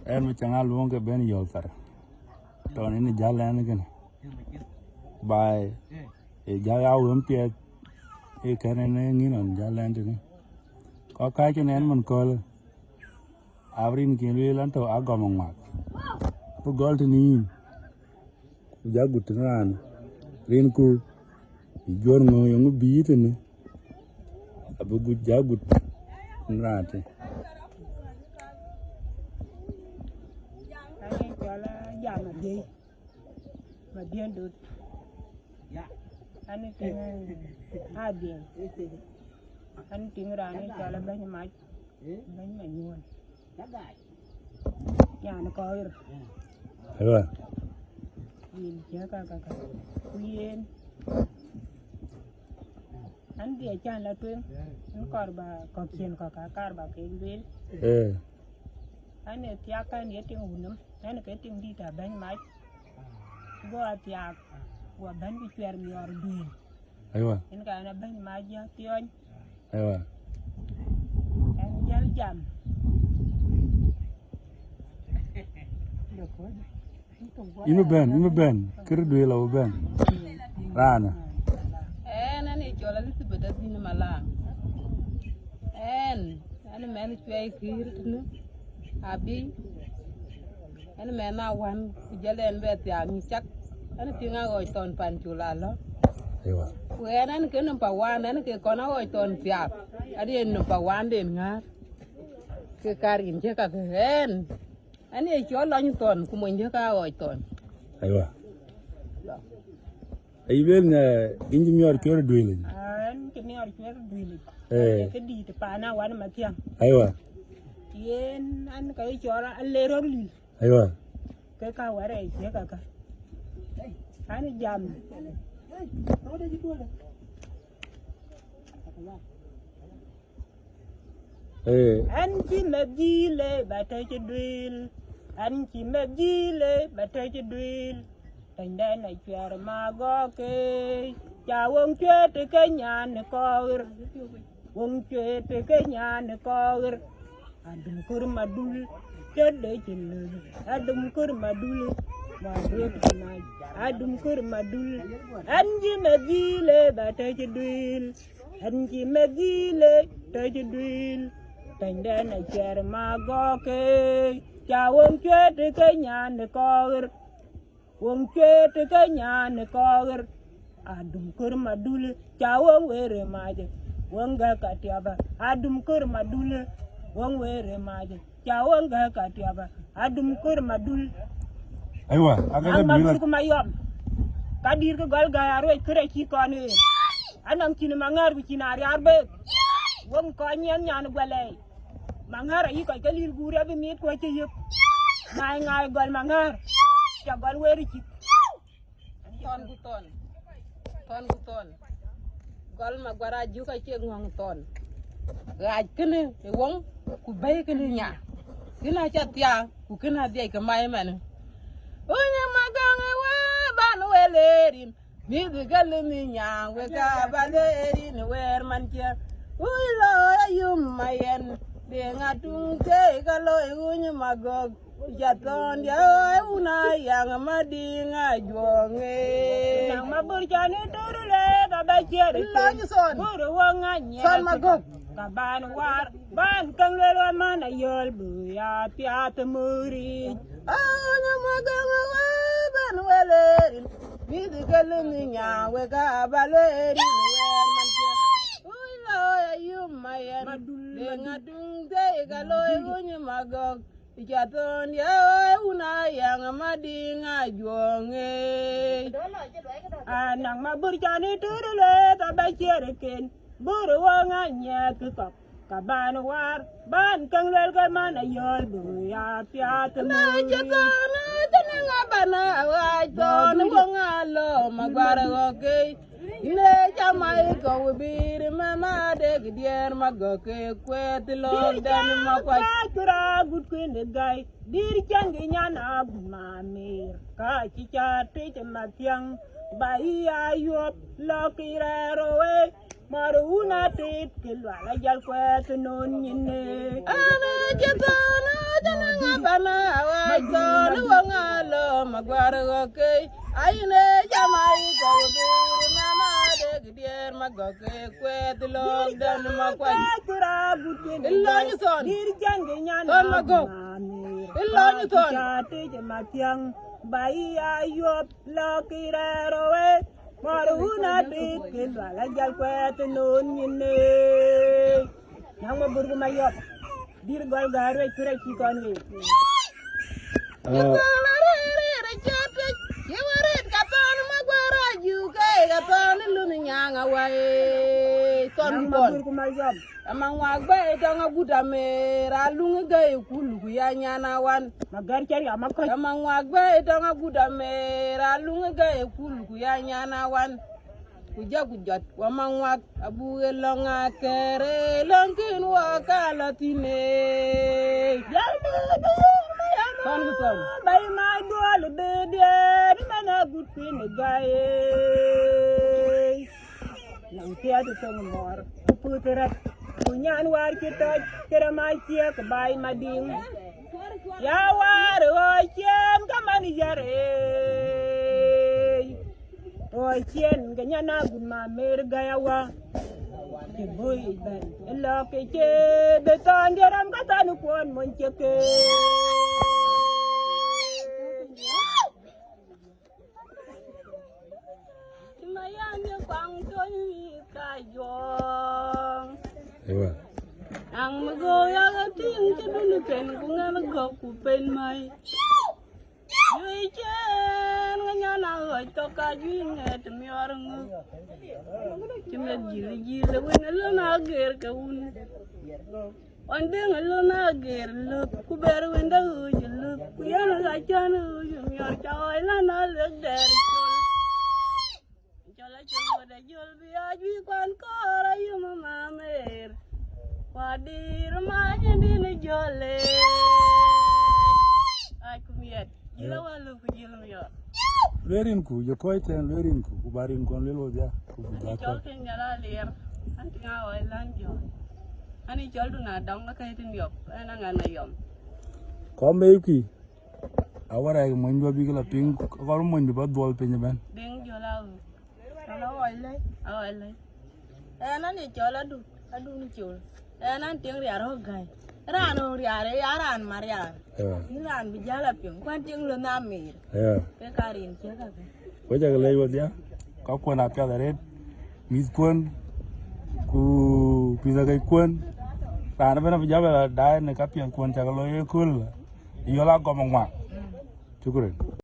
em mà chẳng ai luôn cái bên nhiều cả toàn này giá lên cái này bài giá áo ướm bia cái này nghĩ là giá lên chứ có cái cho nên mình coi là avrin kia lên tàu áo gom ngọc có gold thì giá gút ran rin ku giòn ngồi yang bi thế này abu gút giá gút ran thế giảm mà điên được anh tiếng hai điên anh tiếng ra này cho là bánh mạch nhuần nhà nó coi rồi nhìn chứ cả quyên anh đi chan là tuyên anh coi bà có kiên có cả bà cái bên anh ấy tiếc cái này tiếng hùn lắm anh ấy cái tiếng đi cả bánh mạch gua tiếc gua bánh bị chơi mi ở điên anh cái này bánh mạch ya tiếng anh dal jam Ima ben, kira dua lawa ben, rana. Nani jual lagi sebedas ini malang. Ane mana cuai kiri tu, abi. Ane mana awan, jalan betia ngicak. Ane tinggal oi ton pancula lo. Ane ke nampak wan, ane ke kona oi ton piap. Adi nampak wan den ngar. Ke karin je ka keren. Ane jual lagi ton, kumun je ka oi ton. Iben engineer kira dua lagi. Engineer kira dua lagi. Cái đi thì bà nào ăn mà thiang. Yên ăn cái cho là ăn lê rồi lì. Cái cao ở đây thế cả. Anh jam. Anh chỉ mẹ gì lệ bà thấy cho đuôi. Anh chỉ mẹ gì lệ bà thấy cho đuôi. Thành đen này chuyện mà có cái chào ông chơi từ cái nhà này coi ông chơi từ cái nhà này coi adum kur madul chết để chừng lừa adum kur madul mà biết này adum kur madul anh chỉ mà gì lệ bà thấy cho đuôi anh chỉ mà gì lệ thấy cho đuôi thành đen này chuyện mà có cái chào ông chơi từ cái nhà này coi wong chơi từ cái nhà này coi adum kur madul chào ông về rồi mà chứ wong ga cả tiaba adum kur madul wong về rồi mà chứ chào ông ga cả tiaba adum kur madul Aywa aga ga dul kuma yom ka dir ko gal ga yaro kre ki ko ne anam kin mangar bi kinari arbe wong ko nyen nyan gwale mangar yi ko kalil gure bi mit ko ci yep ngay gol mangar cha gol weri ci ton gol ma gwara ju ka ci ngong ton gaaj kene e wong ku bay kene nya kina cha tia ku kina de ka may man onya maganga wa ban welerin mi de gal mi nya we ka balerin wer man ci uy lo yum mayen de ngatung te galo unya magog jaton dia una yang madinga juange nang mabur jane turule baba jere lagi son buru wanga nya son magog kaban war ban kang lelo mana yol bu ya piat muri anya maganga wa ban welerin mi de galmi nya we ga baleri wer man je uy lo yum mayen de ngatung de galo unya magog jaton ya una yang madinga juange nang mabur jane turule baba jere ken buru wanga nya kop kaban war ban kang lel ga mana yol bu ya piat muri jaton tenanga bana wa ton bonga lo magwara oke ne jamai ko bir mama de gier magoke kwet lo dan makwa kura gut kwen gai dir changi nyana mamir ka chicha te matyang bai ayop lo kirero we maruna te kilwala jal kwet non nyine ana jaton tenanga bana to no wanga lo magwar goke ayine jamai go bir mama de gidier magoke kwet lo dan makwan kura butin illo ni ton dir jange nyana ton mago illo ni ton te jematiang bai ayop lo kirero we maruna bit kelwa la jal kwet non nyine nang maburgu mayop dir gol gare kure ki kon we amang wagba etanga gudame ralunga gay kulu ya nyana wan magar cari amakko amang wagba etanga gudame ralunga gay kulu ya nyana wan kuja kujat wamang wag abu elonga kere longkin wakala tine kon gutom bay ma dol be de mana gutin gaye lang tia de tong mor puteret kunyan war kita kera mai tia ke bay mading ya war o chen kamani jare o chen ganyana gun ma mer gayawa ke boy ben elo ke de ton deram katanu kon mon cheke Mayanya bang toni kajong. Ewa. Ang magoya kating chadunu ken kunga mago kupen mai. Yui chen nganyana hoy to kajing et miorang. Chime gili win alona ger kaun. Ondeng alona ger lup kuber winda uj lup kuyana gachan uj mior choy lana leg der. Jol biaji kwan kora yuma mamer wadir majindi ne jole ay kumiet jila walu ku jilum yo Lerin ku je koiten lerin ku barin kon lelo dia ku ni jol tin jala ler anti ngawa lanjo ani jol duna dong na kay tin yok ana ngana yom kombe yuki awara ga monjo bigala ping ko monjo ba dol pe ben ding jola awale ana ni jola adu ni jol ana ting riaro gai rano riare yaran marian ran bijala pyong kwan ting lo na mir pe karin che ka ko jaga leyo dia ka ko na pya dare mis kon ku pisa kai kon ran bena bijaba da ne ka pya kon jaga lo ye kul yola gomongwa chukure